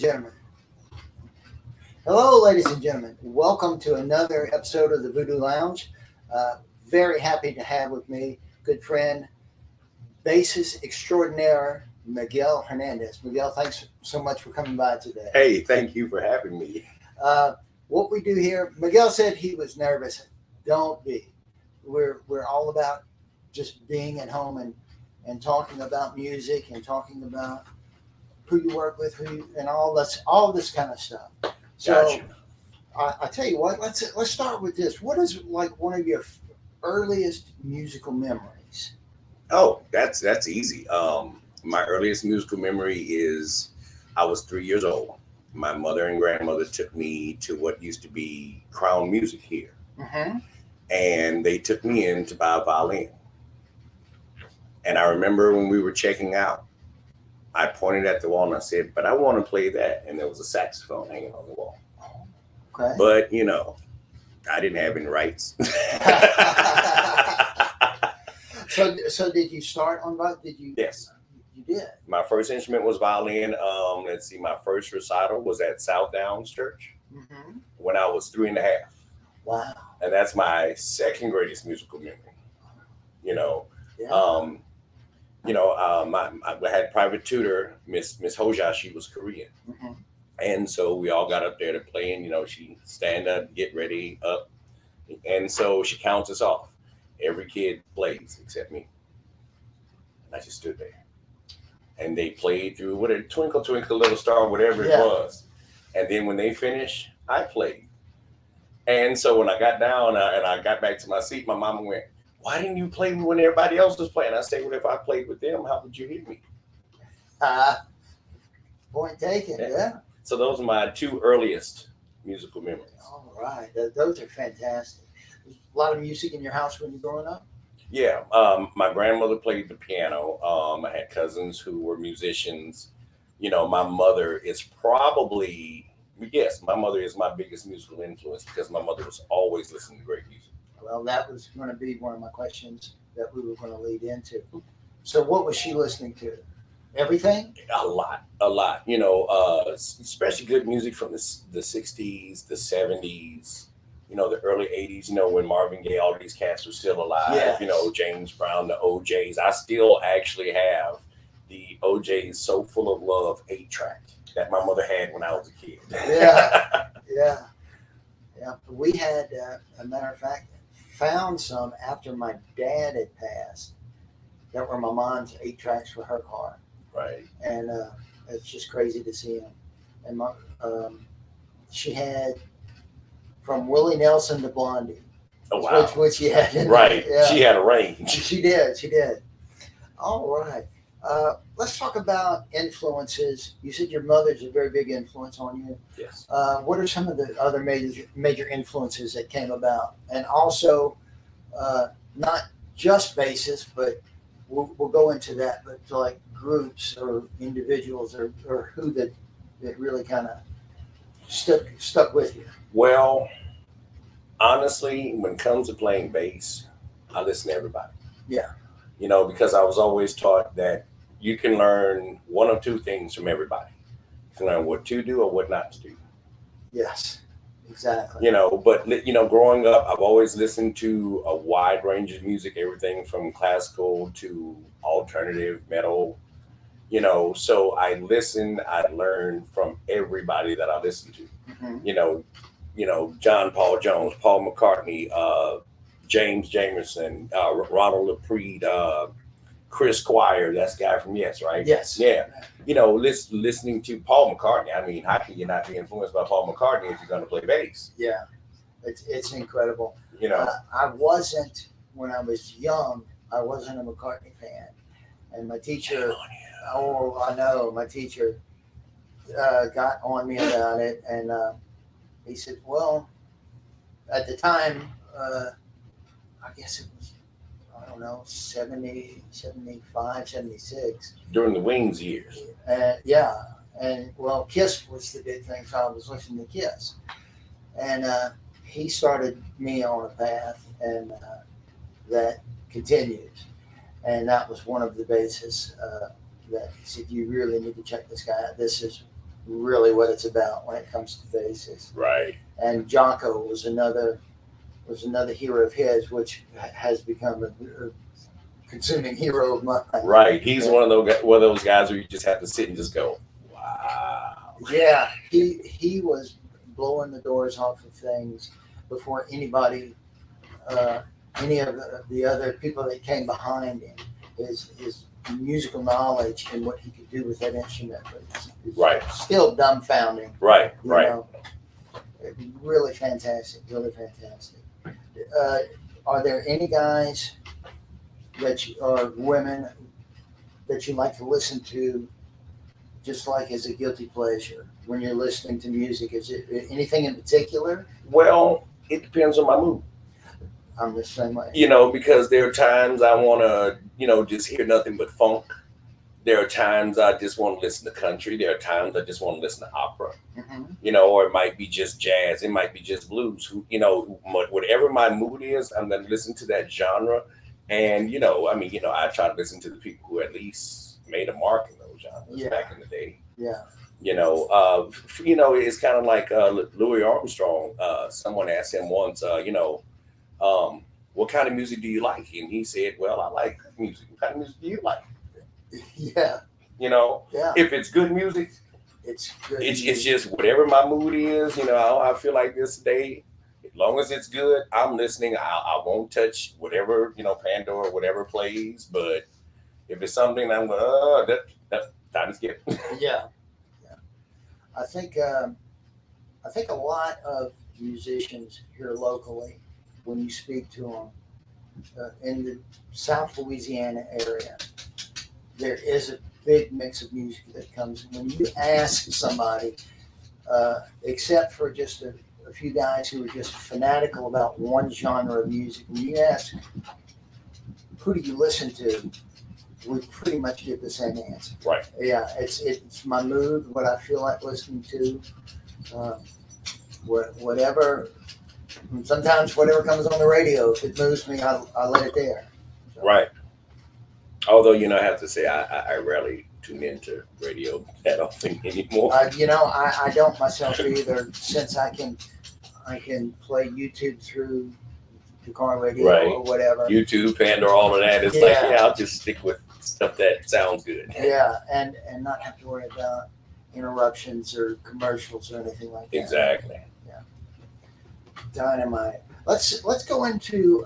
gentlemen. Hello, ladies and gentlemen. Welcome to another episode of the Voodoo Lounge. Very happy to have with me good friend, bassist extraordinaire, Miquel Hernandez. Miquel, thanks so much for coming by today. Hey, thank you for having me. What we do here, Miquel said he was nervous. Don't be. We're all about just being at home and talking about music and talking about who you work with, and all this kind of stuff. So Gotcha. I tell you what, let's start with this. What is like one of your earliest musical memories? Oh, that's easy. My earliest musical memory is I was 3 years old. My mother and grandmother took me to what used to be Crown Music here, Mm-hmm. and they took me in to buy a violin. And I remember when we were checking out, I pointed at the wall and I said, "But I want to play that." And there was a saxophone hanging on the wall. Okay. But I didn't have any rights. So did you start on violin? Did you? Yes. You did. My first instrument was violin. Let's see, my first recital was at South Downs Church Mm-hmm. when I was 3.5. Wow. And that's my second greatest musical memory. You know, Yeah. I had private tutor, Miss Hoja. She was Korean, Mm-hmm. and so we all got up there to play. And she stand up, get ready, up, and so she counts us off. Every kid plays except me, and I just stood there. And they played through what a Twinkle Twinkle Little Star, whatever it Yeah. was. And then when they finished, I played. And so when I got down and I got back to my seat, my mama went, "Why didn't you play when everybody else was playing?" I said, "Well, if I played with them, how would you hear me?" Point taken. Yeah. So those are my two earliest musical memories. All right. Those are fantastic. A lot of music in your house when you're growing up. Yeah, my grandmother played the piano. I had cousins who were musicians. My mother is probably, yes, my mother is my biggest musical influence because my mother was always listening to great music. Well, that was going to be one of my questions that we were going to lead into. So, what was she listening to? Everything? A lot, especially good music from the 60s, the 70s, the early 80s, when Marvin Gaye, all these cats were still alive, Yes. James Brown, the OJs. I still actually have the OJ's So Full of Love 8-track that my mother had when I was a kid. Yeah. Yeah. Yeah. We had, a matter of fact, found some after my dad had passed that were my mom's 8 tracks for her car. Right. And it's just crazy to see them. And she had from Willie Nelson to Blondie. Oh, wow. Which she had in Right. there. Yeah. She had a range. She did. All right. Let's talk about influences. You said your mother's a very big influence on you. Yes. What are some of the other major influences that came about? And also, not just bassists, but we'll go into that, but to like groups or individuals or who that really kind of stuck with you. Well, honestly, when it comes to playing bass, I listen to everybody. Yeah. Because I was always taught that you can learn one of two things from everybody. You can learn what to do or what not to do. Yes, exactly. But growing up, I've always listened to a wide range of music, everything from classical to alternative metal. So I learn from everybody that I listen to. Mm-hmm. John Paul Jones, Paul McCartney, James Jamerson, Ronald LaPreed, Chris Squire, that's the guy from Yes, right? Yes. Yeah. Listening to Paul McCartney. I mean, how can you not be influenced by Paul McCartney if you're going to play bass? Yeah, it's incredible. You know, I wasn't, when I was young, I wasn't a McCartney fan. And my teacher, I know, my teacher got on me about it. And he said, well, at the time, I guess it was, I don't know, 70, 75, 76. during the Wings years. Yeah. And well, Kiss was the big thing, so I was listening to Kiss. And he started me on a path, and that continues. And that was one of the bases that he said, you really need to check this guy out. This is really what it's about when it comes to basses. Right. And Jocko was another hero of his, which has become a consuming hero of mine. Right. He's one of those guys where you just have to sit and just go, wow. Yeah, he was blowing the doors off of things before anybody, any of the other people that came behind him. His musical knowledge and what he could do with that instrument is Right. still dumbfounding. Right. You Right. know? Really fantastic. Really fantastic. Are there any guys or women that you like to listen to, just like as a guilty pleasure when you're listening to music? Is it anything in particular? Well, it depends on my mood. I'm the same way. Because there are times I want to, just hear nothing but funk. There are times I just want to listen to country. There are times I just want to listen to opera. Mm-hmm. Or it might be just jazz. It might be just blues. Whatever my mood is, I'm going to listen to that genre. And, I try to listen to the people who at least made a mark in those genres back in the day. Yeah. It's kind of like Louis Armstrong. Someone asked him once, what kind of music do you like? And he said, well, I like good music. What kind of music do you like? Yeah. Yeah. If it's good music, it's good. It's just whatever my mood is, I feel like this day. As long as it's good, I'm listening. I won't touch whatever, Pandora, whatever plays. But if it's something I'm going, that time to skip. Yeah. I think a lot of musicians here locally, when you speak to them in the South Louisiana area, there is a big mix of music that comes. When you ask somebody, except for just a few guys who are just fanatical about one genre of music, when you ask, who do you listen to? We pretty much get the same answer. Right. Yeah, it's my mood, what I feel like listening to, whatever. Sometimes whatever comes on the radio, if it moves me, I let it there. So. Right. Although I have to say I rarely tune into radio that often anymore. I don't myself either. Since I can play YouTube through the car radio or whatever. YouTube, Pandora, all of that. It's like, I'll just stick with stuff that sounds good. Yeah, and not have to worry about interruptions or commercials or anything like that. Exactly. Yeah. Dynamite. Let's go into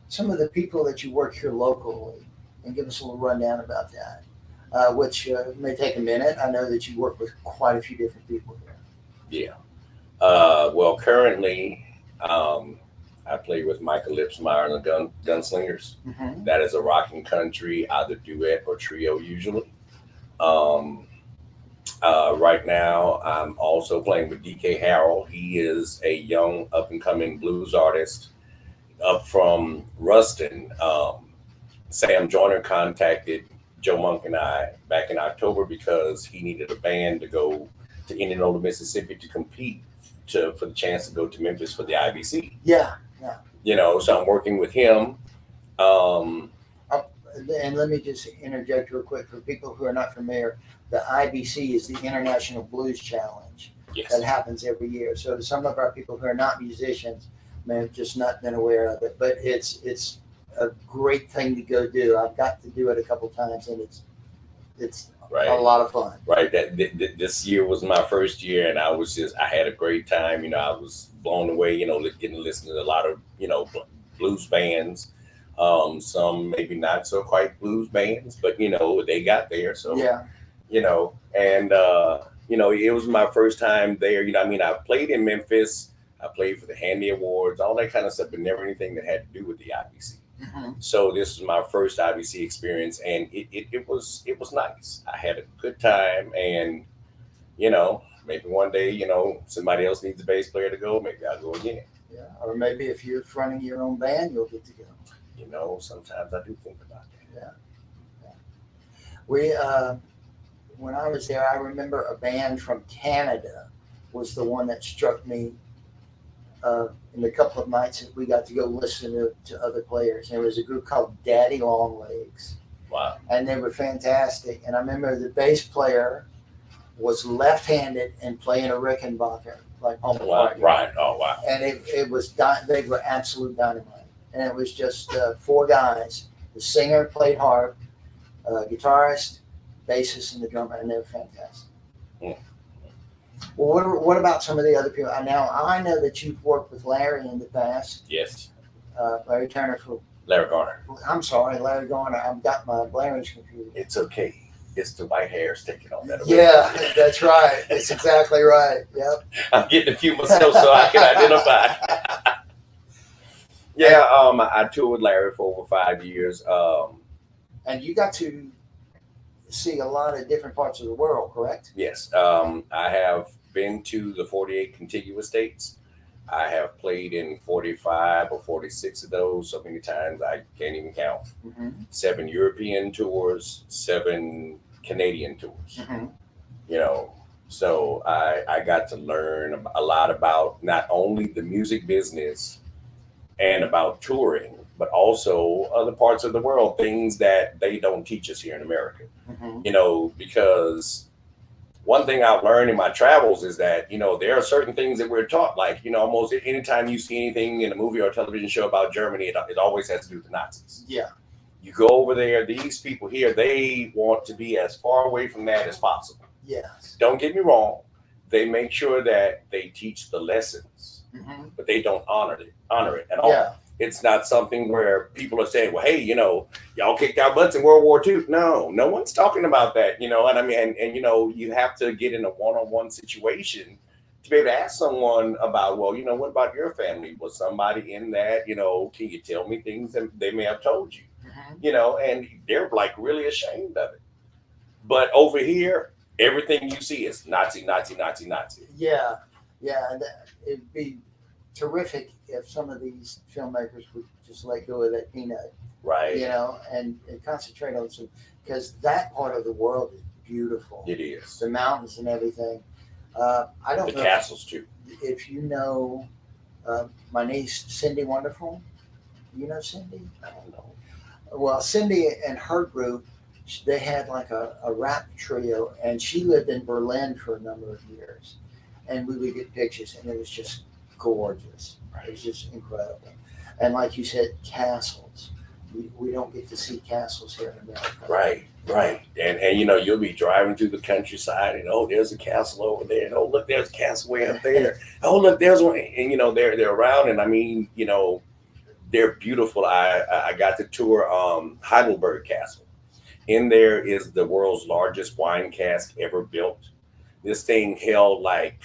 some of the people that you work here locally and give us a little rundown about that, which may take a minute. I know that you work with quite a few different people here. Yeah. Well, currently, I play with Miquel and the Gunslingers. Mm-hmm. That is a rock and country, either duet or trio usually. Right now, I'm also playing with DK Harrell. He is a young up-and-coming blues artist up from Ruston. Sam Joyner contacted Joe Monk and I back in October because he needed a band to go to Indianola, Mississippi to compete for the chance to go to Memphis for the IBC. Yeah. So I'm working with him. And let me just interject real quick for people who are not familiar. The IBC is the International Blues Challenge. Yes. That happens every year. So some of our people who are not musicians may have just not been aware of it, but it's a great thing to go do. I've got to do it a couple times, and it's right. A lot of fun. Right. This year was my first year, and I had a great time. I was blown away. Getting to listen to a lot of blues bands. Some maybe not so quite blues bands, but they got there. So yeah. And it was my first time there. I played in Memphis. I played for the Handy Awards, all that kind of stuff, but never anything that had to do with the IBC. Mm-hmm. So this was my first IBC experience, and it was nice. I had a good time, and maybe one day somebody else needs a bass player to go. Maybe I'll go again. Yeah, or maybe if you're fronting your own band, you'll get to go. Sometimes I do think about that. Yeah. We when I was there, I remember a band from Canada was the one that struck me. In the couple of nights that we got to go listen to other players. There was a group called Daddy Longlegs. Wow. And they were fantastic. And I remember the bass player was left-handed and playing a Rickenbacker like Paul Wow. McCartney. Right. Oh wow. And it was they were absolute dynamite. And it was just four guys. The singer played harp, guitarist, bassist, and the drummer, and they were fantastic. Mm. Well, what about some of the other people? Now I know that you've worked with Larry in the past. Yes. Larry Turner for. Larry Garner. I'm sorry, Larry Garner. I've got my blaring confused. It's okay. It's the white hair sticking on that. Yeah, that's right. That's exactly right. Yep. I'm getting a few myself so I can identify. Yeah, I toured with Larry for over 5 years. And you got to see a lot of different parts of the world, correct? Yes, I have been to the 48 contiguous states. I have played in 45 or 46 of those so many times I can't even count. Mm-hmm. 7 European tours, 7 Canadian tours. Mm-hmm. You know, so I got to learn a lot about not only the music business and about touring, but also other parts of the world, things that they don't teach us here in America. Mm-hmm. You know, because one thing I've learned in my travels is that, you know, there are certain things that we're taught, like, you know, almost anytime you see anything in a movie or a television show about Germany, it always has to do with the Nazis. Yeah. You go over there, these people here, they want to be as far away from that as possible. Yes. Don't get me wrong. They make sure that they teach the lessons, Mm-hmm. but they don't honor it at all. Yeah. It's not something where people are saying, well, hey, you know, y'all kicked our butts in World War II. No one's talking about that, you know. And I mean, and you know, you have to get in a one-on-one situation to be able to ask someone about, well, you know, what about your family? Was somebody in that? You know, can you tell me things that they may have told you? Mm-hmm. You know, and they're like really ashamed of it. But over here, everything you see is Nazi, Nazi, Nazi, Nazi. Yeah. Yeah. And it'd be terrific if some of these filmmakers would just let go of that peanut, Right. you know, and concentrate on some, because that part of the world is beautiful. It is. The mountains and everything. I don't The know castles too. if you know my niece Cindy Wonderful. You know Cindy? I don't know. Well, Cindy and her group, they had like a rap trio, and she lived in Berlin for a number of years, and we would get pictures, and it was just gorgeous. It was just incredible. And like you said, castles. We don't get to see castles here in America. Right. And you know, you'll be driving through the countryside and, oh, there's a castle over there. And, oh, look, there's a castle way up there. Oh, look, there's one. And, you know, they're around. And I mean, you know, they're beautiful. I got to tour Heidelberg Castle. In there is the world's largest wine cask ever built. This thing held like,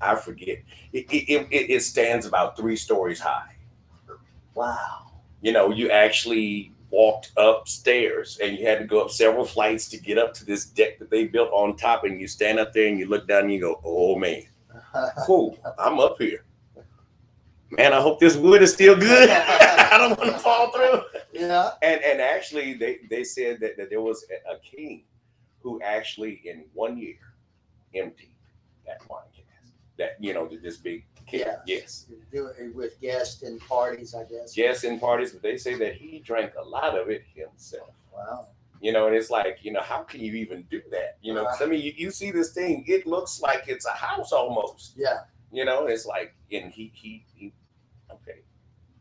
I forget, it stands about 3 stories high. Wow. You know, you actually walked upstairs and you had to go up several flights to get up to this deck that they built on top, and you stand up there and you look down and you go, oh man, cool, I'm up here. Man, I hope this wood is still good. I don't want to fall through. Yeah. And actually they said that there was a king who actually in 1 year emptied that wine cask. That, you know, this big king. Yeah. Yes. Do it with guests and parties, I guess. Guests in parties, but they say that he drank a lot of it himself. Wow. You know, and it's like, you know, how can you even do that? You know, 'cause I mean, you see this thing, it looks like it's a house almost. Yeah. You know, it's like, and he okay.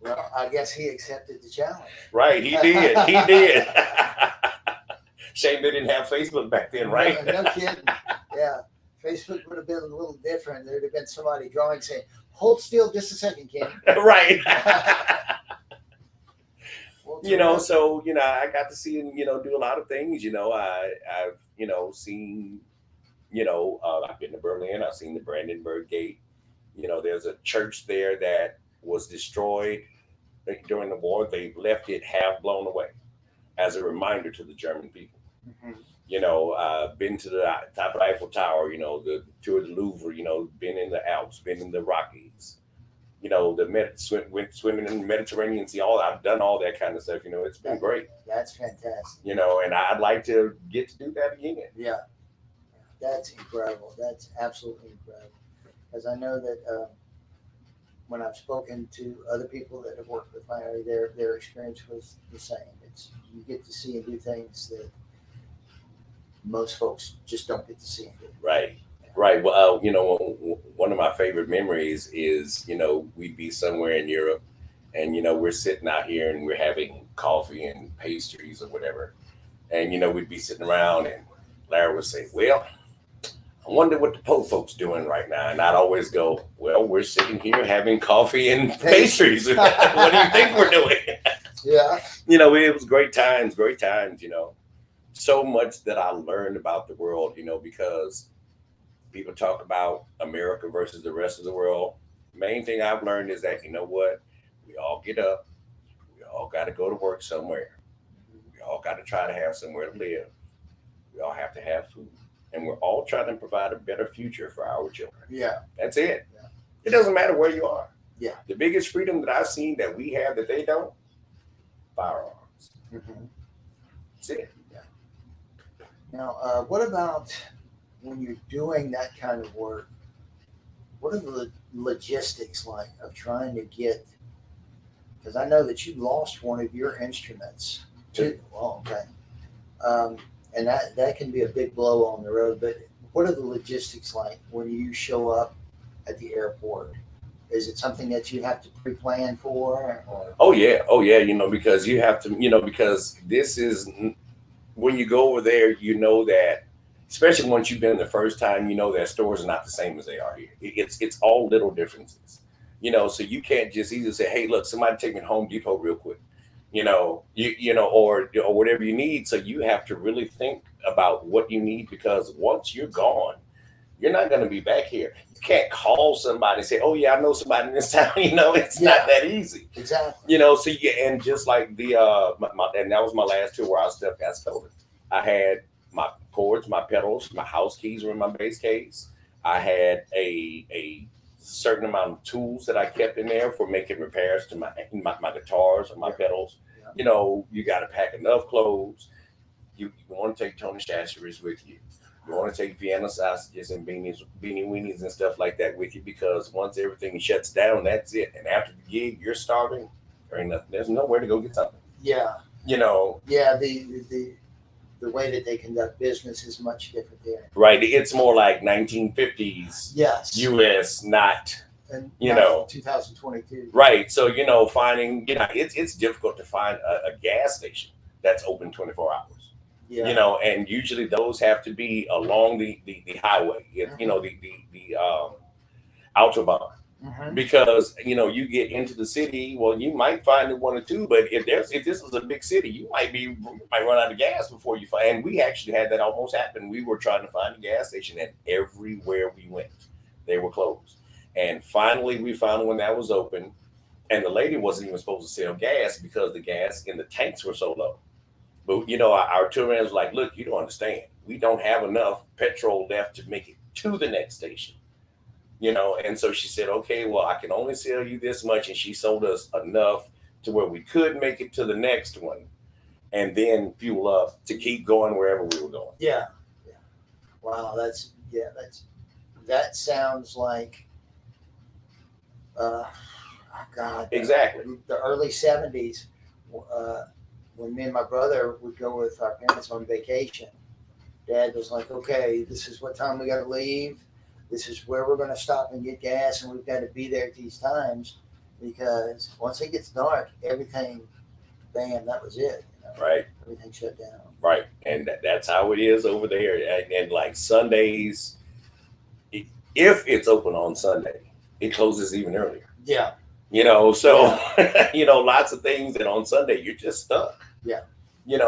Well, I guess he accepted the challenge. Right, he did. He did. Shame they didn't have Facebook back then, right? No kidding. Yeah. Facebook would have been a little different. There'd have been somebody drawing saying, hold still just a second, Ken. Right. Well, You know, so, you know, I got to see him, you know, do a lot of things. You know, I've, you know, seen, you know, I've been to Berlin. I've seen the Brandenburg Gate. You know, there's a church there that was destroyed during the war. They've left it half blown away as a reminder to the German people. Mhm. You know, been to the top of the Eiffel Tower, you know, the tour of the Louvre, you know, been in the Alps, been in the Rockies, you know, went swimming in the Mediterranean Sea. I've done all that kind of stuff. You know, it's been great. That's fantastic. You know, and I'd like to get to do that again. Yeah. That's incredible. That's absolutely incredible. Because I know that when I've spoken to other people that have worked with Larry, their experience was the same. It's you get to see and do things that most folks just don't get to see them. Right. Right. Well, one of my favorite memories is, we'd be somewhere in Europe and, we're sitting out here and we're having coffee and pastries or whatever. And, we'd be sitting around and Larry would say, well, I wonder what the po folks doing right now. And I'd always go, well, we're sitting here having coffee and pastries. What do you think we're doing? Yeah. It was great times, great times, so much that I learned about the world, because people talk about America versus the rest of the world. Main thing I've learned is that, you know what? We all get up. We all got to go to work somewhere. We all got to try to have somewhere to live. We all have to have food. And we're all trying to provide a better future for our children. Yeah. That's it. Yeah. It doesn't matter where you are. Yeah. The biggest freedom that I've seen that we have that they don't, firearms. Mm-hmm. That's it. Yeah. Now, what about when you're doing that kind of work? What are the logistics like of trying to get? Because I know that you lost one of your instruments too. Oh, okay. And that can be a big blow on the road. But what are the logistics like when you show up at the airport? Is it something that you have to pre-plan for? Or? Oh yeah, because you have to, because this is when you go over there, that, especially once you've been the first time, that stores are not the same as they are here. It's all little differences, so you can't just easily say, hey, look, somebody take me to Home Depot real quick, or whatever you need. So you have to really think about what you need, because once you're gone, you're not going to be back here. You can't call somebody and say, oh yeah, I know somebody in this town. It's not that easy. Exactly. So and just like the and that was my last tour where our stuff got stolen. I had my cords, my pedals, my house keys were in my bass case. I had a certain amount of tools that I kept in there for making repairs to my guitars or my pedals. You got to pack enough clothes. You want to take Tony Chachere's with you. You want to take Vienna sausages and beanie weenies and stuff like that with you, because once everything shuts down, that's it. And after the gig, you're starving. There ain't nothing. There's nowhere to go get something. Yeah. Yeah. The way that they conduct business is much different there. Right. It's more like 1950s. Yes. U.S. Not. And 2022. Right. So finding it's difficult to find a gas station that's open 24 hours. Yeah. And usually those have to be along the highway, the autobahn, because you get into the city. Well, you might find one or two, but if this is a big city, you might run out of gas before you find. And we actually had that almost happen. We were trying to find a gas station, and everywhere we went, they were closed. And finally, we found one that was open, and the lady wasn't even supposed to sell gas because the gas in the tanks were so low. But our tour manager was like, look, you don't understand. We don't have enough petrol left to make it to the next station. And so she said, okay, well, I can only sell you this much. And she sold us enough to where we could make it to the next one and then fuel up to keep going wherever we were going. Yeah. Wow, that sounds like God. Exactly. The early 70s. When me and my brother would go with our parents on vacation, Dad was like, okay, this is what time we got to leave. This is where we're going to stop and get gas, and we've got to be there at these times, because once it gets dark, everything, bam, that was it. Right. Everything shut down. Right. And that's how it is over there. And like Sundays, if it's open on Sunday, it closes even earlier. Yeah. So, lots of things that on Sunday you're just stuck. Yeah.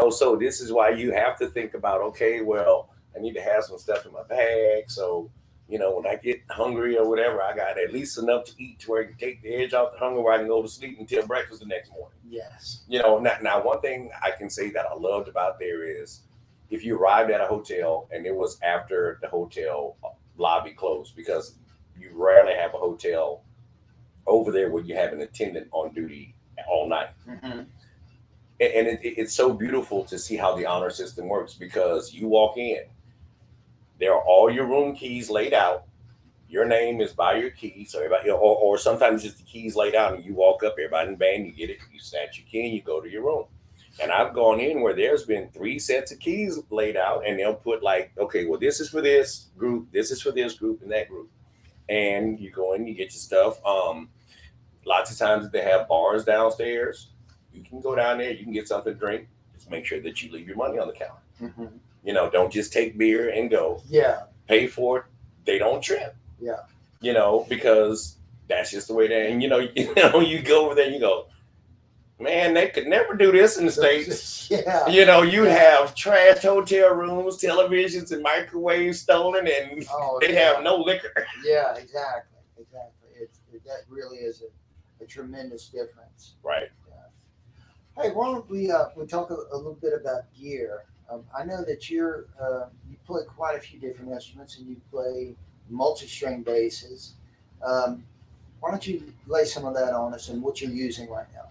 So this is why you have to think about, okay, well, I need to have some stuff in my bag. So, when I get hungry or whatever, I got at least enough to eat to where I can take the edge off the hunger, where I can go to sleep until breakfast the next morning. Yes. Now one thing I can say that I loved about there is if you arrived at a hotel and it was after the hotel lobby closed, because you rarely have a hotel over there where you have an attendant on duty all night. Mm-hmm. And it's so beautiful to see how the honor system works, because you walk in, there are all your room keys laid out. Your name is by your key. So everybody, or sometimes just the keys laid out and you walk up, everybody in the band, you get it, you snatch your key and you go to your room. And I've gone in where there's been 3 sets of keys laid out, and they'll put like, okay, well, this is for this group, this is for this group, and that group. And you go in, you get your stuff. Lots of times if they have bars downstairs, you can go down there, you can get something to drink. Just make sure that you leave your money on the counter. Mhm. Don't just take beer and go. Yeah. Pay for it. They don't trip. Yeah. Because that's just the way that. And you go over there and you go, man, they could never do this in the States. Yeah. You'd have trash hotel rooms, televisions, and microwaves stolen, and they'd have no liquor. Yeah, exactly. That really is a tremendous difference. Right. Yeah. Hey, why don't we talk a little bit about gear? I know that you play quite a few different instruments, and you play multi-string basses. Why don't you lay some of that on us and what you're using right now?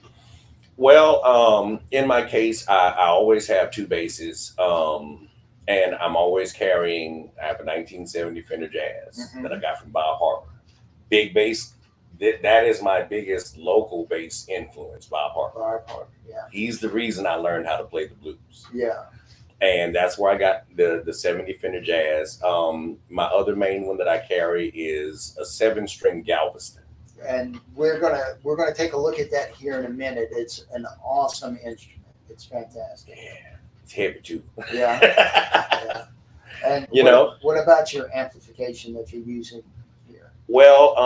Well, in my case, I always have 2 basses, and I'm always carrying. I have a 1970 Fender Jazz that I got from Bob Harper. Big bass. That is my biggest local bass influence, Bob Harper. Bob Harper, yeah. He's the reason I learned how to play the blues. Yeah. And that's where I got the 70 Fender Jazz. My other main one that I carry is a 7-string Galveston. And we're gonna take a look at that here in a minute. It's an awesome instrument. It's fantastic. Yeah, it's heavy too. Yeah. Yeah. And what about your amplification that you're using here? Well,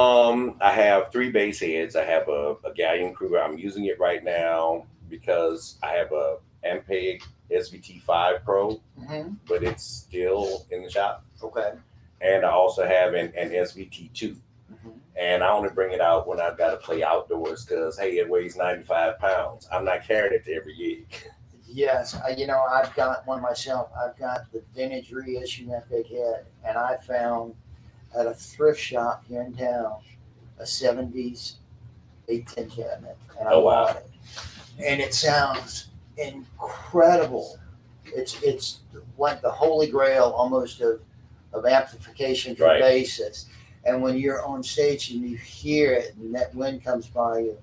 I have 3 bass heads. I have a Galleon Kruger. I'm using it right now because I have a Ampeg SVT5 Pro, but it's still in the shop. Okay. And I also have an SVT2. And I only bring it out when I've got to play outdoors because, hey, it weighs 95 pounds. I'm not carrying it to every gig. Yes. I've got one myself. I've got the vintage reissue Ampeg head, and I found at a thrift shop here in town a 70s 810 cabinet, and I bought it. And it sounds incredible. It's like the holy grail almost of amplification for bassists. And when you're on stage and you hear it and that wind comes by you,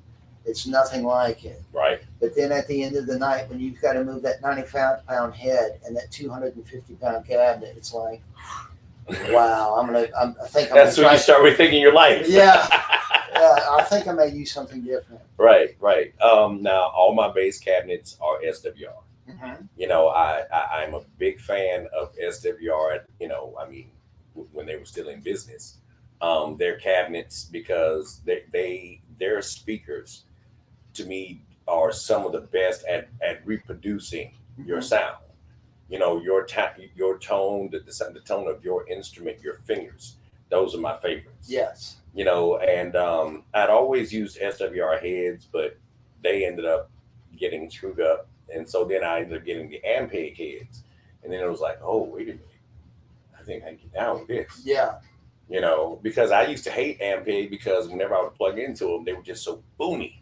it's nothing like it. Right. But then at the end of the night, when you've got to move that 95-pound head and that 250-pound cabinet, it's like, wow, I think I'm That's when you start rethinking your life. Yeah. I think I may use something different. Right. Now, all my bass cabinets are SWR. I'm a big fan of SWR. When they were still in business, their cabinets, because their speakers, to me, are some of the best at reproducing your sound. Your tone, the tone of your instrument, your fingers. Those are my favorites. Yes. And I'd always used SWR heads, but they ended up getting screwed up. And so then I ended up getting the Ampeg heads. And then it was like, oh, wait a minute. I think I can get down with this. Yeah. Because I used to hate Ampeg because whenever I would plug into them, they were just so boomy.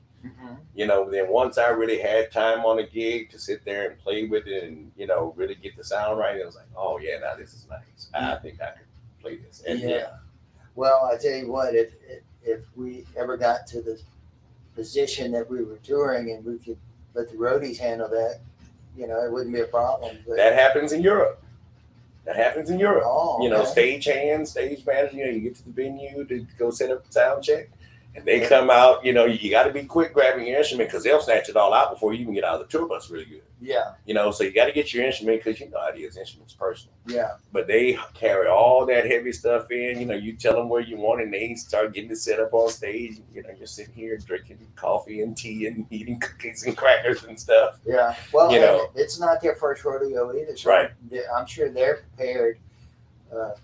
Then once I really had time on a gig to sit there and play with it and, really get the sound right, it was like, oh, yeah, now this is nice. I think I could play this. And Well, I tell you what, if we ever got to the position that we were touring and we could let the roadies handle that, it wouldn't be a problem. But that happens in Europe. Oh, okay. Stage hands, stage manager, you get to the venue to go set up the sound check. And they come out, you got to be quick grabbing your instrument because they'll snatch it all out before you even get out of the tour bus really good. Yeah. So you got to get your instrument because how it is. Instrument's personal. Yeah. But they carry all that heavy stuff in. You tell them where you want it and they start getting it set up on stage. You're sitting here drinking coffee and tea and eating cookies and crackers and stuff. Yeah. Well, it's not their first rodeo either. So right. I'm sure they're prepared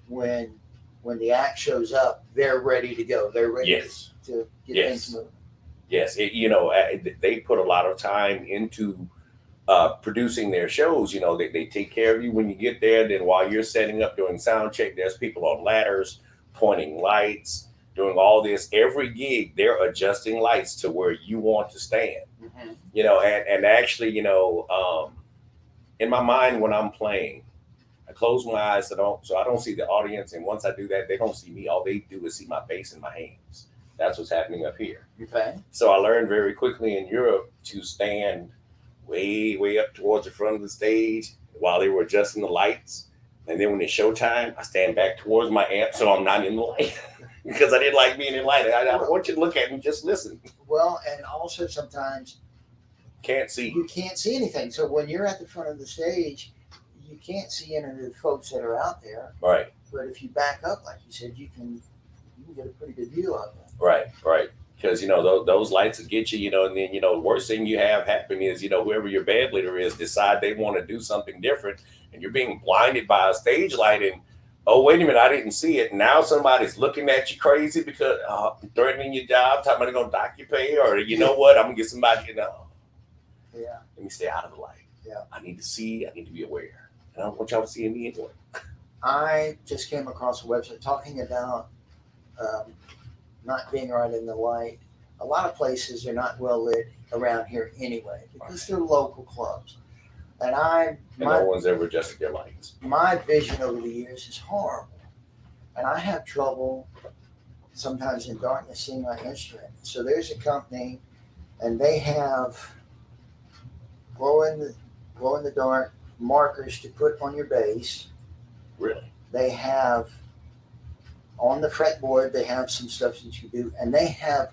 when the act shows up, they're ready to go. They're ready to get things moving. Yes. They put a lot of time into producing their shows. They take care of you when you get there. Then while you're setting up doing sound check, there's people on ladders pointing lights, doing all this. Every gig, they're adjusting lights to where you want to stand. And actually, in my mind when I'm playing, I close my eyes so I don't see the audience. And once I do that, they don't see me. All they do is see my bass in my hands. That's what's happening up here. Okay. So I learned very quickly in Europe to stand way up towards the front of the stage while they were adjusting the lights. And then when it's showtime, I stand back towards my amp so I'm not in the light because I didn't like being in light. I want you to look at me, just listen. Well, and also sometimes Can't see. you can't see anything. So when you're at the front of the stage, you can't see any of the folks that are out there. Right. But if you back up, like you said, you can get a pretty good view of it. Right. Because, those lights will get you, and then, the worst thing you have happen is, whoever your band leader is decide they want to do something different and you're being blinded by a stage light and, oh, wait a minute, I didn't see it. Now somebody's looking at you crazy because threatening your job, talking about they're going to dock your pay or, you know what, I'm going to get somebody, Yeah. Let me stay out of the light. Yeah. I need to see, I need to be aware. And I don't want y'all to see me anyway. I just came across a website talking about not being right in the light. A lot of places are not well lit around here anyway because they're local clubs. And no one's ever adjusted their lights. My vision over the years is horrible. And I have trouble sometimes in darkness seeing my instrument. So there's a company and they have glow in the dark markers to put on your bass. Really? They have on the fretboard, they have some stuff that you do, and they have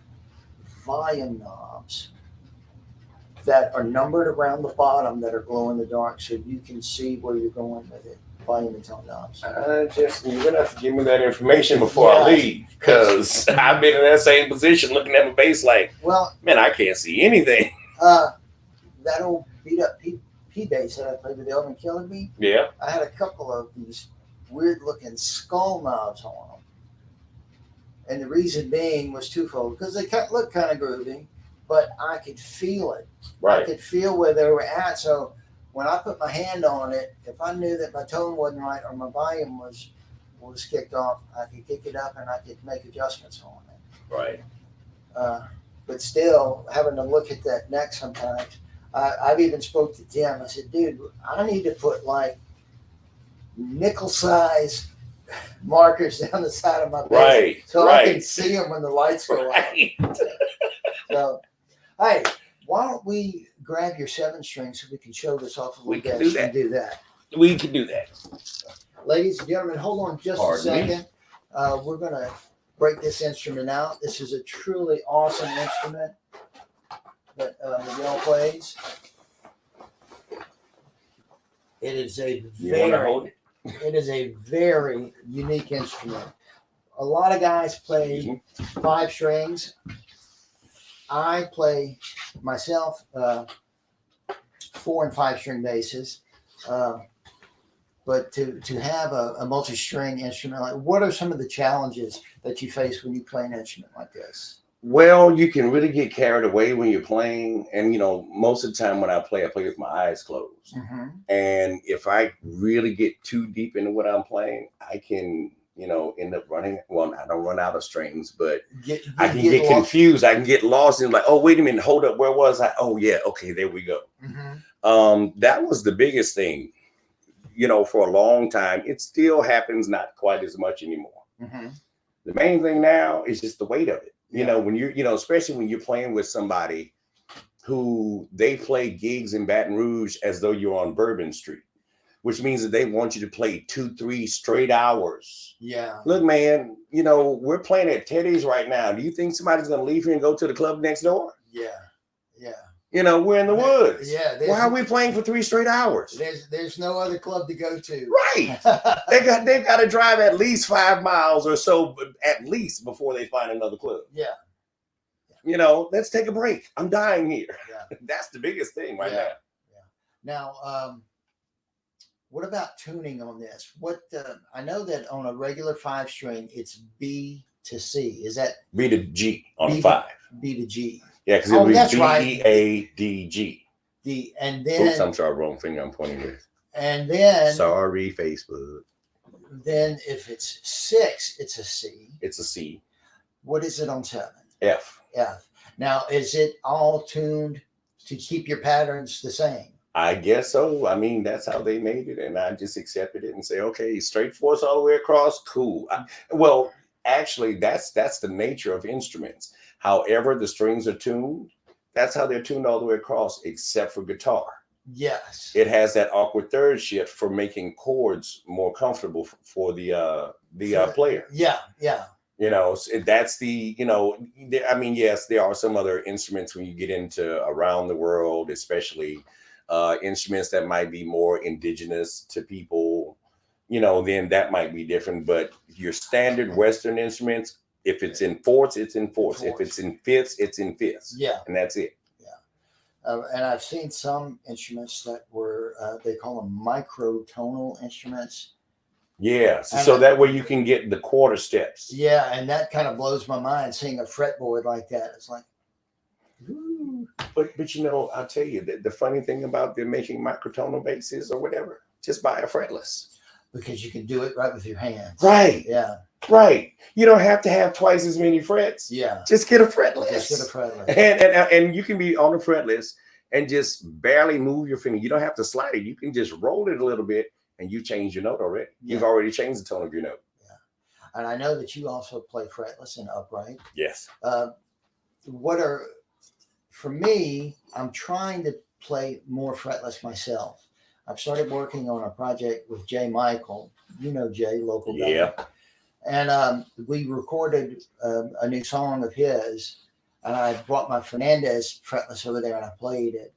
volume knobs that are numbered around the bottom that are glow in the dark so you can see where you're going with it. Volume and tone knobs. You're gonna have to give me that information before I leave, because I've been in that same position looking at my bass like, well, man, I can't see anything. That old beat up P bass that I played with Elvin Killing Me. Yeah. I had a couple of these weird looking skull knobs on them. And the reason being was twofold, because they look kind of groovy, but I could feel it. Right. I could feel where they were at. So when I put my hand on it, if I knew that my tone wasn't right or my volume was kicked off, I could kick it up and I could make adjustments on it. Right. But still, having to look at that neck sometimes, I've even spoke to Tim. I said, dude, I need to put like nickel size markers down the side of my bass, right, so right. I can see them when the lights go right. out. So, hey, why don't we grab your 7-string so we can show this off a little bit? We can do that. We can do that. Ladies and gentlemen, hold on just a second. We're going to break this instrument out. This is a truly awesome instrument that Miquel plays. It is a very unique instrument. A lot of guys play 5 strings. I play myself 4 and 5 string basses. But to have a multi-string instrument, like, what are some of the challenges that you face when you play an instrument like this? Well, you can really get carried away when you're playing. And, most of the time when I play with my eyes closed. Mm-hmm. And if I really get too deep into what I'm playing, I can, end up running. Well, I don't run out of strings, but I can get confused. I can get lost in like, oh, wait a minute, hold up. Where was I? Oh, yeah. Okay, there we go. Mm-hmm. That was the biggest thing, for a long time. It still happens, not quite as much anymore. Mm-hmm. The main thing now is just the weight of it. When you're, especially when you're playing with somebody who they play gigs in Baton Rouge as though you're on Bourbon Street, which means that they want you to play 2-3 straight hours. Yeah. Look, man, we're playing at Teddy's right now. Do you think somebody's going to leave here and go to the club next door? Yeah. Yeah. We're in the woods. Yeah. Why are we playing for 3 straight hours? There's no other club to go to. Right. They've got to drive at least 5 miles or so, at least, before they find another club. Yeah. Let's take a break. I'm dying here. Yeah. That's the biggest thing right now. Yeah. Now, what about tuning on this? I know that on a regular 5-string, it's B to C. Is that B to G on a 5? B to G. Yeah, because it'll be B-A-D-G. And then. Oops, I'm sorry, wrong finger I'm pointing with. And then. Sorry, Facebook. Then if it's 6, it's a C. It's a C. What is it on 7? F. Now, is it all tuned to keep your patterns the same? I guess so. I mean, that's how they made it. And I just accepted it and say, okay, straight 4ths all the way across. Cool. Actually, that's the nature of instruments. However the strings are tuned, That's how they're tuned all the way across, except for guitar. Yes. It has that awkward third shift for making chords more comfortable for the player. Yeah, yeah. You know, that's the, you know, I mean, yes, there are some other instruments when you get into around the world, especially instruments that might be more indigenous to people, you know, then that might be different. But your standard Western instruments, if it's in fourths, it's in fourths. If it's in fifths, it's in fifths. Yeah. And that's it. And I've seen some instruments that were, they call them microtonal instruments. Yeah. So that way you can get the quarter steps. Yeah. And that kind of blows my mind, seeing a fretboard like that. It's like, ooh. But you know, I'll tell you, the funny thing about them making microtonal basses or whatever, just buy a fretless. Because you can do it right with your hands. Right. Yeah. Right. You don't have to have twice as many frets. Yeah. Just get a fretless. Just get a fretless. And you can be on a fretless and just barely move your finger. You don't have to slide it. You can just roll it a little bit and you change your note already. Yeah. You've already changed the tone of your note. Yeah. And I know that you also play fretless and upright. Yes. For me, I'm trying to play more fretless myself. I've started working on a project with Miquel. You know Jay, local guy. Yeah. And we recorded a new song of his, and I brought my Hernandez fretless over there and I played it.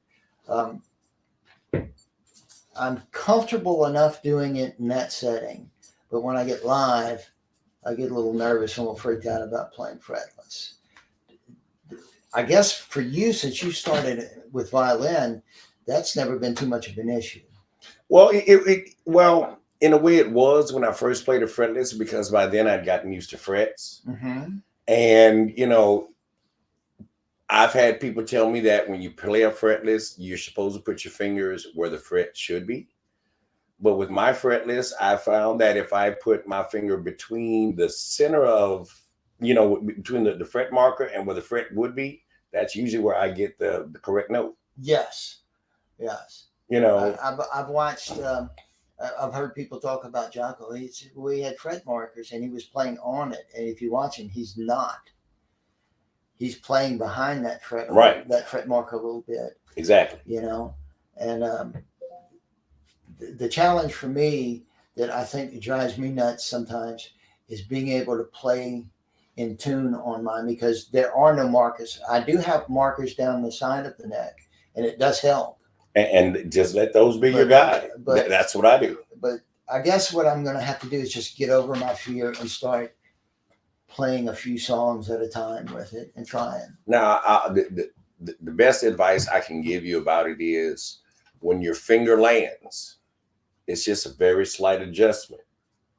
I'm comfortable enough doing it in that setting, but when I get live, I get a little nervous and a little freaked out about playing fretless. I guess for you, since you started with violin, that's never been too much of an issue. Well, well, in a way it was when I first played a fretless, because by then I'd gotten used to frets. Mm-hmm. And, you know, I've had people tell me that when you play a fretless, you're supposed to put your fingers where the fret should be. But with my fretless, I found that if I put my finger between the center of, you know, between the fret marker and where the fret would be, that's usually where I get the correct note. Yes. Yes. You know, I've watched, I've heard people talk about Jocko. We had fret markers and he was playing on it. And if you watch him, he's not. He's playing behind that fret, right? That fret marker a little bit. Exactly. You know, and the challenge for me that I think drives me nuts sometimes is being able to play in tune on mine, because there are no markers. I do have markers down the side of the neck, and it does help. And just let those be your guide. But that's what I do. But I guess what I'm going to have to do is just get over my fear and start playing a few songs at a time with it and trying. Now, the best advice I can give you about it is when your finger lands, it's just a very slight adjustment.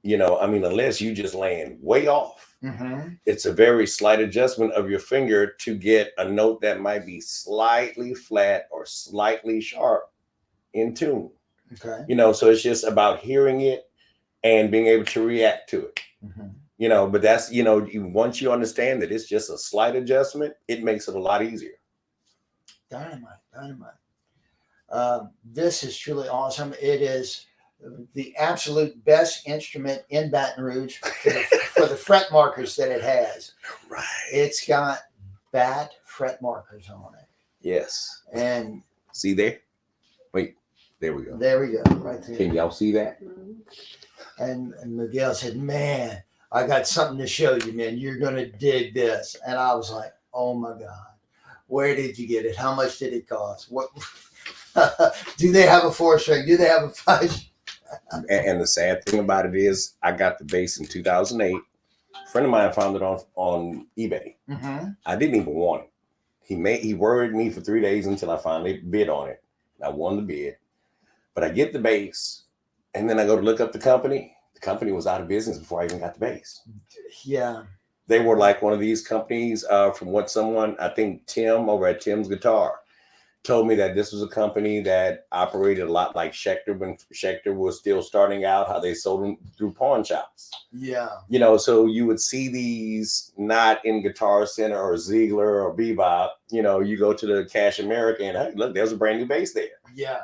You know, I mean, unless you just land way off. Mm-hmm. It's a very slight adjustment of your finger to get a note that might be slightly flat or slightly sharp in tune. Okay. You know, so it's just about hearing it and being able to react to it. Mm-hmm. You know, but that's, you know, once you understand that it's just a slight adjustment, it makes it a lot easier. Dynamite. This is truly awesome. It is the absolute best instrument in Baton Rouge for the fret markers that it has. Right. It's got bat fret markers on it. Yes. And see there? Wait, there we go. There we go. Right there. Can y'all see that? And Miquel said, "Man, I got something to show you, man. You're going to dig this." And I was like, "Oh my God, where did you get it? How much did it cost? What do they have a 4-string? Do they have a 5-string?" And the sad thing about it is, I got the bass in 2008. A friend of mine found it on eBay. Mm-hmm. I didn't even want it. He worried me for 3 days until I finally bid on it. I won the bid, but I get the bass, and then I go to look up the company. The company was out of business before I even got the bass. Yeah, they were like one of these companies. From what someone, I think Tim over at Tim's Guitar, told me that this was a company that operated a lot like Schecter when Schecter was still starting out, how they sold them through pawn shops. Yeah. You know, so you would see these not in Guitar Center or Ziegler or Bebop. You know, you go to the Cash America and, hey, look, there's a brand new bass there. Yeah.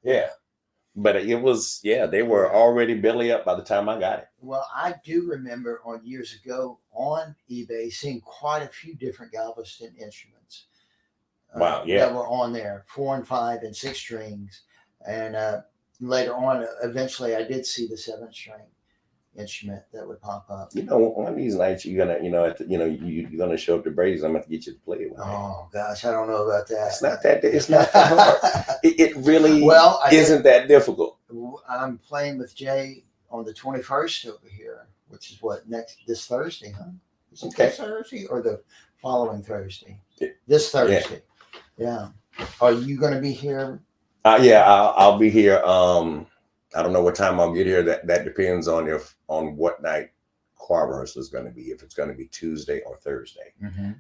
Yeah. But it was, they were already belly up by the time I got it. Well, I do remember years ago on eBay seeing quite a few different Galveston instruments. Wow, yeah. that were on there, 4 and 5 and 6 strings, and later on, eventually, I did see the 7 string instrument that would pop up. You know, one of these nights you're gonna, you're gonna show up to Brady's. I'm gonna have to get you to play it. Oh gosh, I don't know about that. It's not that hard. It really isn't that difficult. I'm playing with Jay on the 21st over here, which is this Thursday, huh? Is it this Thursday or the following Thursday? This Thursday. Yeah. Are you going to be here? Yeah, I'll be here. I don't know what time I'll get here. That depends on what night choir rehearsal is going to be. If it's going to be Tuesday or Thursday,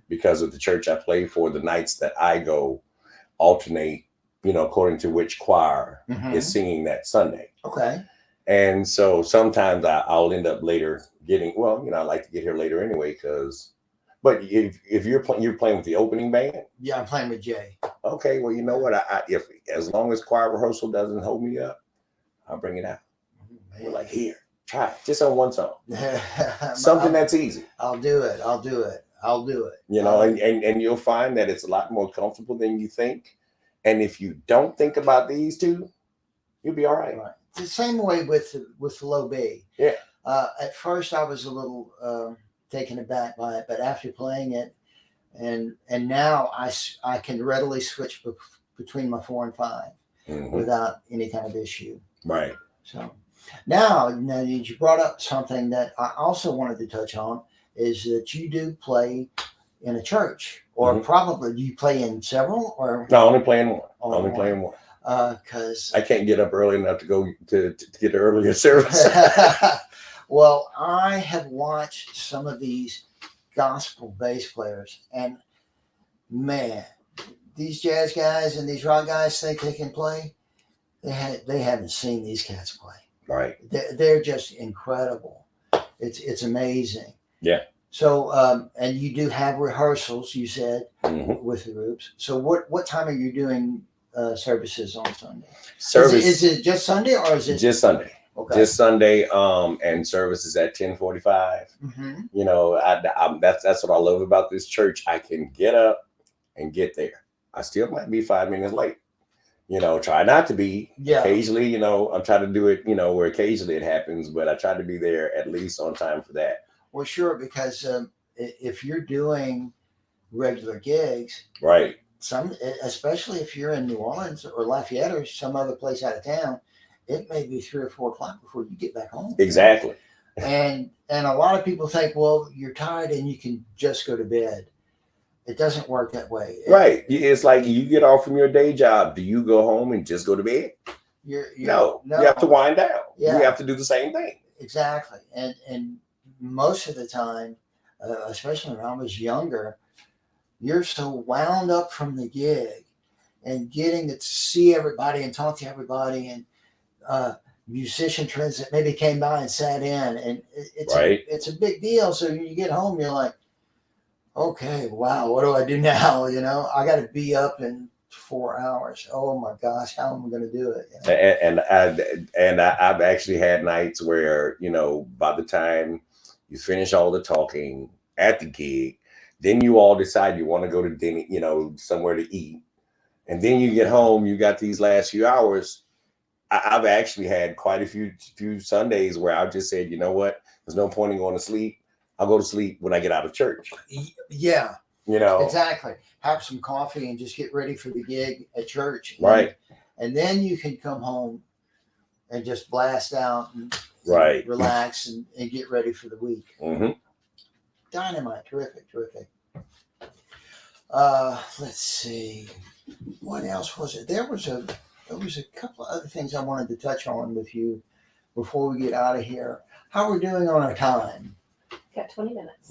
because of the church I play for, the nights that I go alternate, according to which choir is singing that Sunday. Okay. And so sometimes I'll end up later getting. Well, I like to get here later anyway, But if you're playing with the opening band, yeah, I'm playing with Jay. Okay, well, you know what? If as long as choir rehearsal doesn't hold me up, I'll bring it out. We're like, here, try it, just on one song, something that's easy. I'll do it. And you'll find that it's a lot more comfortable than you think. And if you don't think about these two, you'll be all right. It's the same way with the low B. Yeah. At first, I was a little taken aback by it, but after playing it, and now I can readily switch between my 4 and 5 without any kind of issue. Right. So now you brought up something that I also wanted to touch on, is that you do play in a church, or probably do you play in several, or no? Only playing one. Only playing one. Because I can't get up early enough to go to get the earlier service. Well, I have watched some of these gospel bass players, and man, these jazz guys and these rock guys think they can play. They haven't seen these cats play. Right. They're just incredible. It's amazing. Yeah. So, and you do have rehearsals, you said, with the groups. So what time are you doing services on Sunday? Is it just Sunday, or is it just Sunday? Okay. Just Sunday, and services at 10:45. That's what I love about this church. I can get up and get there. I still might be 5 minutes late. Try not to be. Yeah. Occasionally, I'm trying to do it, where occasionally it happens, but I try to be there at least on time for that. Well, sure, because if you're doing regular gigs, right? Especially if you're in New Orleans or Lafayette or some other place out of town, it may be 3 or 4 o'clock before you get back home. Exactly. And a lot of people think, well, you're tired and you can just go to bed. It doesn't work that way. Right. It's like you get off from your day job. Do you go home and just go to bed? No. You have to wind down. Yeah. You have to do the same thing. Exactly. And most of the time, especially when I was younger, you're so wound up from the gig and getting to see everybody and talk to everybody, and musician friends that maybe came by and sat in, and it's a big deal. So when you get home, you're like, okay, wow, what do I do now? I got to be up in 4 hours. Oh my gosh, how am I going to do it? I've actually had nights where, by the time you finish all the talking at the gig, then you all decide you want to go to dinner, somewhere to eat. And then you get home, you got these last few hours. I've actually had quite a few Sundays where I just said, you know what, there's no point in going to sleep. I'll go to sleep when I get out of church. Yeah. Exactly. Have some coffee and just get ready for the gig at church. Right. And then you can come home and just blast out and relax and get ready for the week. Dynamite. Terrific. Let's see. What else was it? There was a couple of other things I wanted to touch on with you before we get out of here. How are we doing on our time? Got 20 minutes.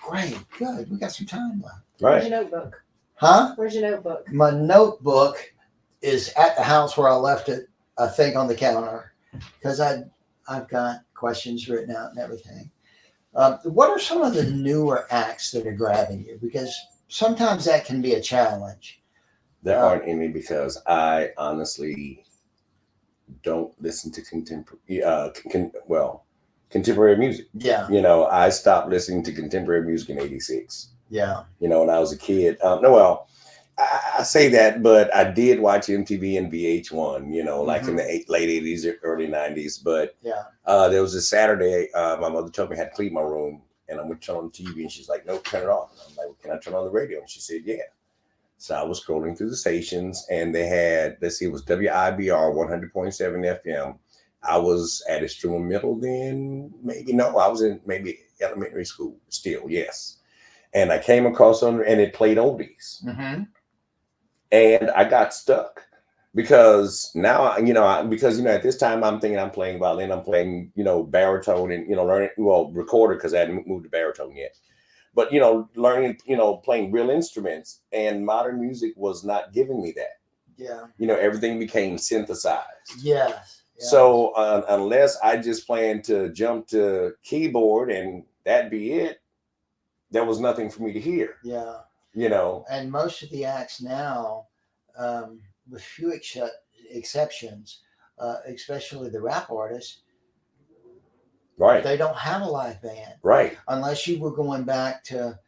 Great, good. We got some time left. Right. Where's your notebook? Huh? Where's your notebook? My notebook is at the house where I left it, I think, on the counter, because I've got questions written out and everything. What are some of the newer acts that are grabbing you? Because sometimes that can be a challenge. There aren't any, because I honestly don't listen to contemporary music. Yeah. I stopped listening to contemporary music in '86. Yeah. When I was a kid. I say that, but I did watch MTV and VH1, you know, like in the late 80s or early 90s. But Yeah. there was a Saturday, my mother told me I had to clean my room, and I'm going to turn on the TV, and she's like, no, turn it off. And I'm like, well, can I turn on the radio? And she said, yeah. So I was scrolling through the stations, and they had, let's see, it was WIBR 100.7 FM. I was at instrumental then, maybe, no, I was in maybe elementary school still, yes. And I came across on, and it played oldies. Mm-hmm. And I got stuck because now, you know, because, you know, at this time I'm thinking I'm playing violin, I'm playing, you know, baritone and, you know, learning, well, recorder because I hadn't moved to baritone yet. But, you know, learning, you know, playing real instruments, and modern music was not giving me that. Yeah. You know, everything became synthesized. Yes. So unless I just plan to jump to keyboard and that be it, there was nothing for me to hear. Yeah. You know, and most of the acts now, with few exceptions, especially the rap artists, right? They don't have a live band, right? Unless you were going back to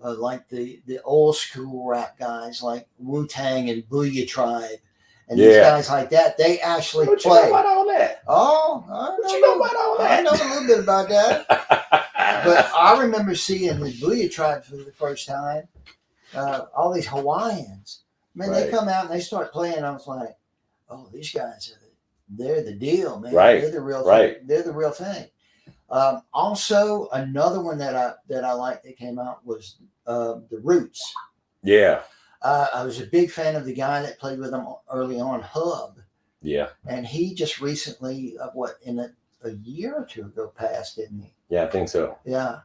like the old school rap guys like Wu-Tang and Booyah Tribe. And these guys like that, they actually what play. You know about all that? Oh, you know about all that? I know a little bit about that. But I remember seeing the Booyah Tribe for the first time. All these Hawaiians, man, they come out and they start playing. I was like, oh, these guys they're the deal, man. Right. They're the real thing. They're the real thing. Also, another one that I liked that came out was the Roots. Yeah. I was a big fan of the guy that played with them early on, Hub. Yeah. And he just recently, a year or two ago, passed, didn't he? Yeah, I think so. Yeah.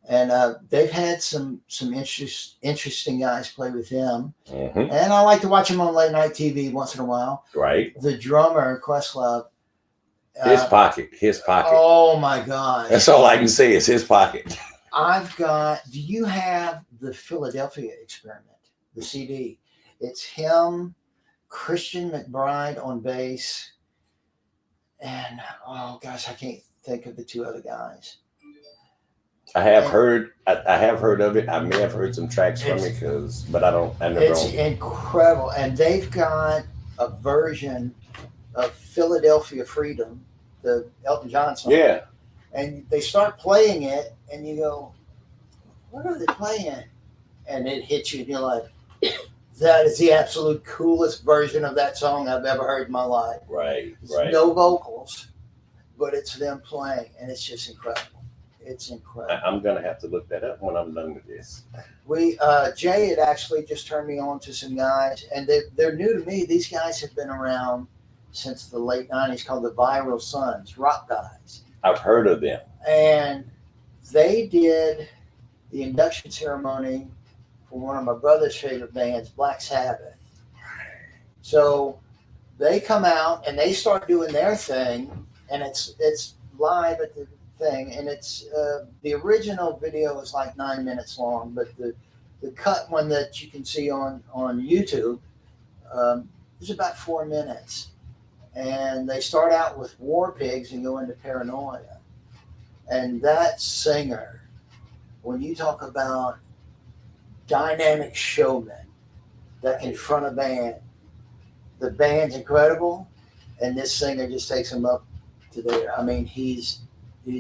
And they've had some interesting guys play with him. Mm-hmm. And I like to watch him on late night TV once in a while. Right. The drummer, Questlove. His pocket. Oh, my gosh. That's all I can say is his pocket. do you have the Philadelphia Experiment, the CD? It's him, Christian McBride on bass, and, oh, gosh, I can't think of the two other guys. I have heard of it. I may have heard some tracks from it, but I never. It's incredible, and they've got a version of Philadelphia Freedom, the Elton John song. Yeah. And they start playing it, and you go, "What are they playing?" And it hits you, and you're like, "That is the absolute coolest version of that song I've ever heard in my life." Right. No vocals, but it's them playing, and it's just incredible. It's incredible. I'm gonna have to look that up when I'm done with this. Jay had actually just turned me on to some guys, and they're new to me. These guys have been around since the late '90s, called the Viral Sons, rock guys. I've heard of them. And they did the induction ceremony for one of my brother's favorite bands, Black Sabbath. So they come out and they start doing their thing, and it's live at the thing, and it's the original video is like 9 minutes long, but the cut one that you can see on YouTube is about 4 minutes. And they start out with War Pigs and go into Paranoia. And that singer, when you talk about dynamic showman that can front a band, the band's incredible, and this singer just takes them up to there. I mean, he's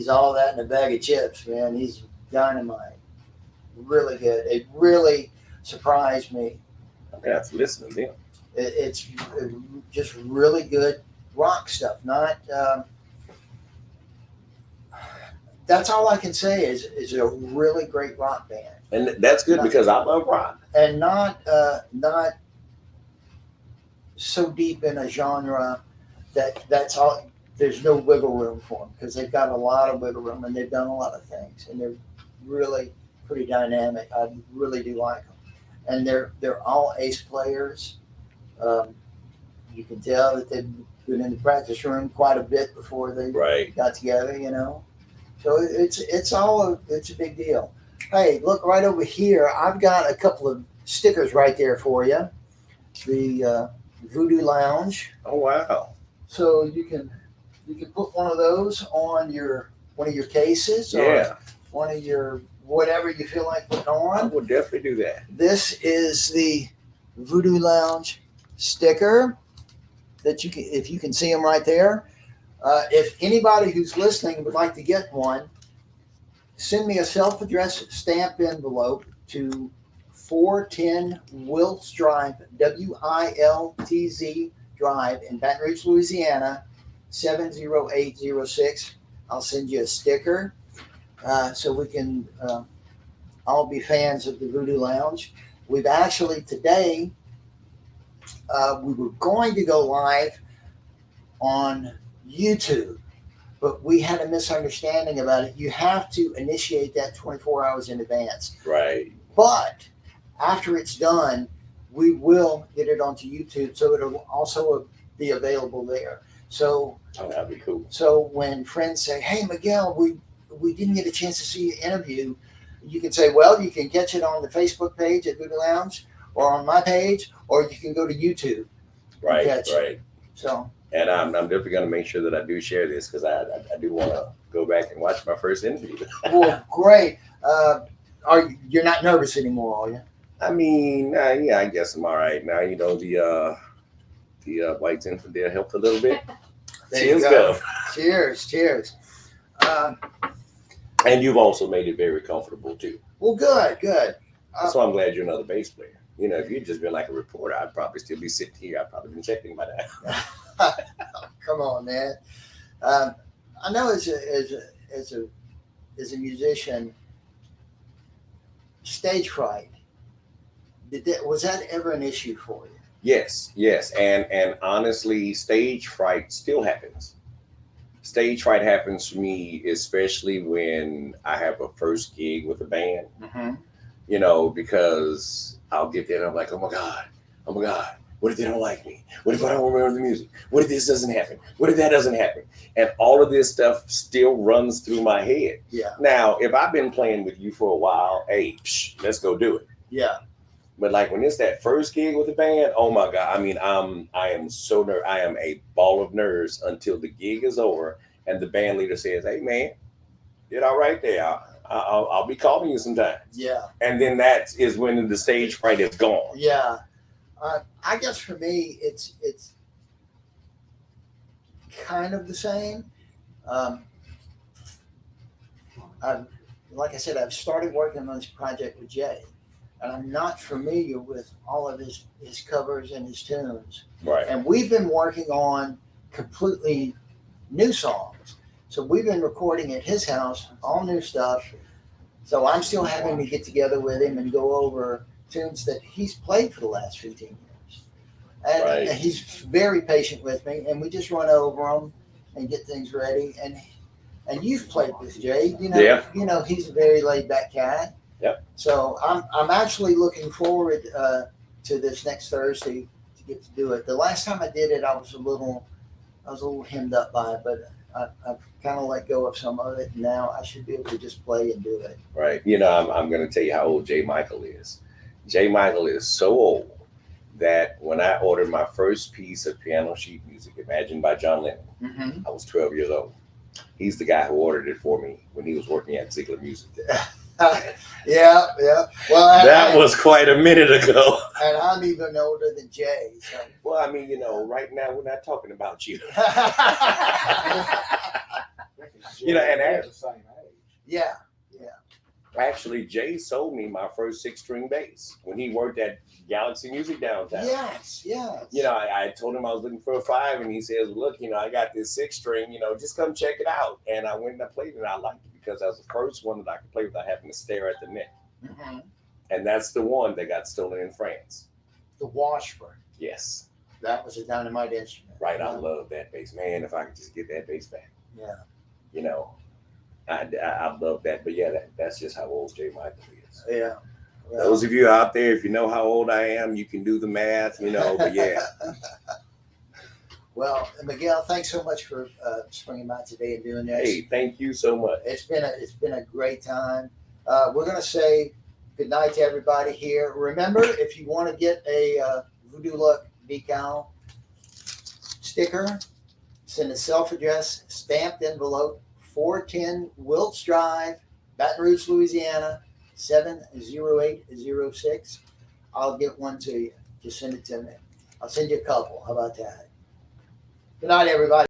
all that in a bag of chips, man. He's dynamite. Really good. It really surprised me. I'm gonna have to listen to them. It's just really good rock stuff. Not that's all I can say is a really great rock band. And that's good because I love rock. And not so deep in a genre that's all. There's no wiggle room for them because they've got a lot of wiggle room and they've done a lot of things and they're really pretty dynamic. I really do like them, and they're all ace players. You can tell that they've been in the practice room quite a bit before they got together, you know. So it's a big deal. Hey, look right over here. I've got a couple of stickers right there for you. The Voodoo Lounge. Oh wow! So you can put one of those on one of your cases, or one of your whatever you feel like putting on. I will definitely do that. This is the Voodoo Lounge sticker that you can, if you can see them right there. If anybody who's listening would like to get one, send me a self-addressed stamped envelope to 410 Wiltz Drive, WILTZ Drive in Baton Rouge, Louisiana, 70806. I'll send you a sticker so we can all be fans of the Voodoo Lounge. We've actually today, we were going to go live on YouTube, but we had a misunderstanding about it. You have to initiate that 24 hours in advance. Right. But after it's done, we will get it onto YouTube, so it'll also be available there. So, that'd be cool. So when friends say, "Hey, Miquel, we didn't get a chance to see your interview," you can say, "Well, you can catch it on the Facebook page at Voodoo Lounge, or on my page, or you can go to YouTube." Right. Catch Right. it. So. And I'm definitely going to make sure that I do share this because I do want to go back and watch my first interview. Well, great. You're not nervous anymore, are you? I mean, yeah, I guess I'm all right now. You know, the white infidel helped a little bit. There Cheers, you go. Cheers, cheers. And you've also made it very comfortable too. Well, good. So I'm glad you're another bass player. You know, if you'd just been like a reporter, I'd probably still be sitting here. I'd probably been checking by now. Come on, man. I know as a musician, stage fright. Was that ever an issue for you? Yes, and honestly, stage fright still happens. Stage fright happens for me, especially when I have a first gig with a band. Mm-hmm. You know, because I'll get there and I'm like, oh my god, what if they don't like me? What if I don't remember the music? What if this doesn't happen? What if that doesn't happen? And all of this stuff still runs through my head. Yeah. Now, if I've been playing with you for a while, hey, let's go do it. Yeah. But like when it's that first gig with the band, oh my god! I mean, I am so nervous. I am a ball of nerves until the gig is over and the band leader says, "Hey man, get all right there. I'll be calling you sometime." Yeah. And then that is when the stage fright is gone. Yeah. I guess for me, it's kind of the same. Like I said, I've started working on this project with Jay, and I'm not familiar with all of his covers and his tunes. Right. And we've been working on completely new songs. So we've been recording at his house, all new stuff. So I'm still having to get together with him and go over tunes that he's played for the last 15 years. And, Right. and he's very patient with me, and we just run over them and get things ready. And you've played with Jay, Yeah. He's a very laid back guy. Yep. So I'm actually looking forward to this next Thursday to get to do it. The last time I did it, I was a little hemmed up by it, but I've kind of let go of some of it. Now I should be able to just play and do it. Right. You know, I'm going to tell you how old J. Miquel is. J. Miquel is so old that when I ordered my first piece of piano sheet music, Imagine by John Lennon, Mm-hmm. I was 12 years old. He's the guy who ordered it for me when he was working at Ziegler Music. Yeah. Well, That was quite a minute ago. and I'm even older than Jay. So. Well, I mean, right now we're not talking about you. And the same age. Yeah. Actually, Jay sold me my first 6-string bass when he worked at Galaxy Music downtown. Yes. I told him I was looking for a 5, and he says, "Look, I got this 6-string. Just come check it out." And I went and I played it, and I liked it because that was the first one that I could play without having to stare at the neck. Mm-hmm. And that's the one that got stolen in France. The Washburn. Yes, That was a dynamite instrument. right. I love that bass, man. If I could just get that bass back, Yeah. I love that. But yeah, that's just how old J. Miquel is. Yeah. Those of you out there, if you know how old I am, you can do the math, but yeah. Well, Miquel, thanks so much for swinging by today and doing this. Hey, thank you so much. It's been a great time. We're gonna say good night to everybody here. Remember, if you want to get a Voodoo Luck decal sticker, send a self-addressed stamped envelope, 410 Wiltz Drive, Baton Rouge, Louisiana, 70806. I'll get one to you. just send it to me. I'll send you a couple. How about that? Good night, everybody.